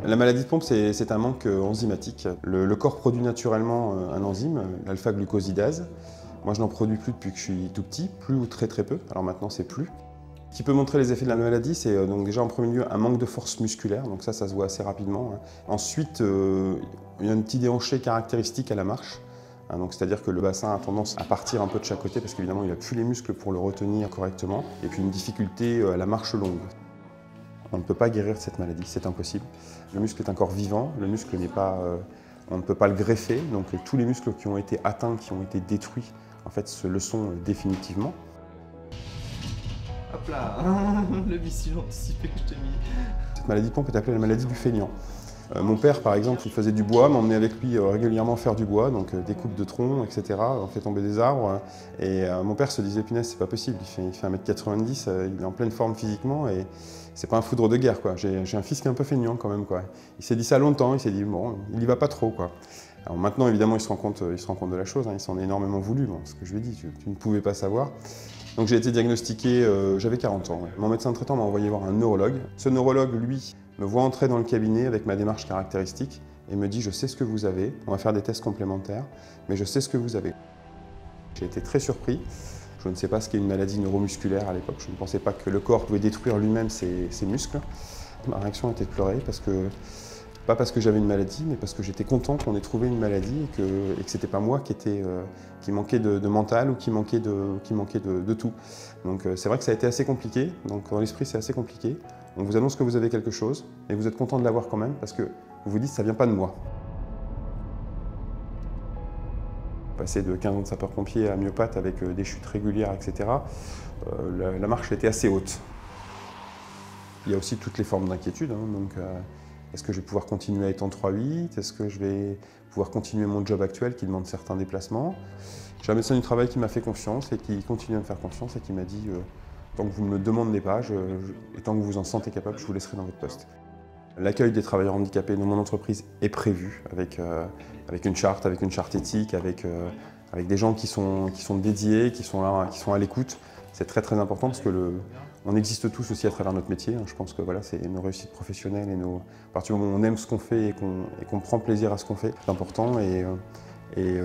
La maladie de Pompe, c'est un manque enzymatique. Le corps produit naturellement un enzyme, l'alpha-glucosidase. Moi, je n'en produis plus depuis que je suis tout petit, plus ou très peu. Alors maintenant, c'est plus. Ce qui peut montrer les effets de la maladie, c'est donc déjà en premier lieu un manque de force musculaire, donc ça se voit assez rapidement. Ensuite, il y a un petit déhanché caractéristique à la marche. Donc c'est-à-dire que le bassin a tendance à partir un peu de chaque côté parce qu'évidemment il n'a plus les muscles pour le retenir correctement. Et puis une difficulté à la marche longue. On ne peut pas guérir de cette maladie, c'est impossible. Le muscle est encore vivant, le muscle n'est pas, on ne peut pas le greffer, donc tous les muscles qui ont été atteints, qui ont été détruits, en fait, se le sont définitivement. Hop là, le missile anticipé que je t'ai mis. Cette maladie de Pompe est appelée la maladie du feignant. Mon père, par exemple, il faisait du bois, m'emmenait avec lui régulièrement faire du bois, donc des coupes de troncs, etc. On fait tomber des arbres. Et mon père se disait, punaise, c'est pas possible, il fait 1m90, il est en pleine forme physiquement et c'est pas un foudre de guerre, quoi. J'ai un fils qui est un peu feignant quand même, quoi. Il s'est dit ça longtemps, il s'est dit, bon, il y va pas trop, quoi. Alors maintenant, évidemment, il se rend compte de la chose, il s'en est énormément voulu, bon, ce que je lui ai dit, tu ne pouvais pas savoir. Donc j'ai été diagnostiqué, j'avais 40 ans. Ouais. Mon médecin traitant m'a envoyé voir un neurologue. Ce neurologue, lui, me voit entrer dans le cabinet avec ma démarche caractéristique et me dit « je sais ce que vous avez, on va faire des tests complémentaires, mais je sais ce que vous avez ». J'ai été très surpris. Je ne sais pas ce qu'est une maladie neuromusculaire à l'époque. Je ne pensais pas que le corps pouvait détruire lui-même ses muscles. Ma réaction était de pleurer pas parce que j'avais une maladie, mais parce que j'étais content qu'on ait trouvé une maladie et que ce n'était pas moi qui manquait de mental ou qui manquait de tout. Donc c'est vrai que ça a été assez compliqué. Donc dans l'esprit, c'est assez compliqué. On vous annonce que vous avez quelque chose, et vous êtes content de l'avoir quand même, parce que vous vous dites ça ne vient pas de moi. Passer de 15 ans de sapeur-pompier à myopathe avec des chutes régulières, etc., la marche était assez haute. Il y a aussi toutes les formes d'inquiétude. Est-ce que je vais pouvoir continuer à être en 3-8? Est-ce que je vais pouvoir continuer mon job actuel qui demande certains déplacements? J'ai un médecin du travail qui m'a fait confiance et qui continue à me faire confiance et qui m'a dit tant que vous ne me demandez pas, et tant que vous en sentez capable, je vous laisserai dans votre poste. L'accueil des travailleurs handicapés dans mon entreprise est prévu avec une charte éthique, avec des gens qui sont dédiés, qui sont là, qui sont à l'écoute. C'est très très important parce que on existe tous aussi à travers notre métier. Je pense que voilà, c'est nos réussites professionnelles et à partir du moment où on aime ce qu'on fait et qu'on prend plaisir à ce qu'on fait, c'est important. Et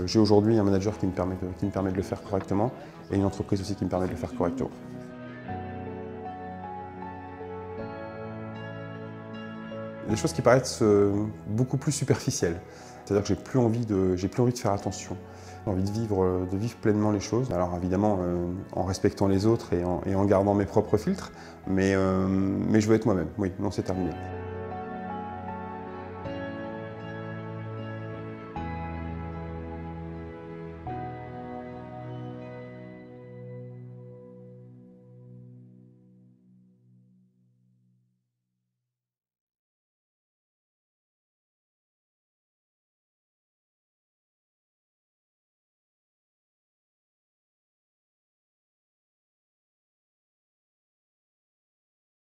j'ai aujourd'hui un manager qui me permet de le faire correctement et une entreprise aussi qui me permet de le faire correctement. Des choses qui paraissent beaucoup plus superficielles. C'est-à-dire que j'ai plus envie de faire attention. J'ai envie de vivre pleinement les choses. Alors évidemment, en respectant les autres et en gardant mes propres filtres, mais je veux être moi-même. Oui, non, c'est terminé.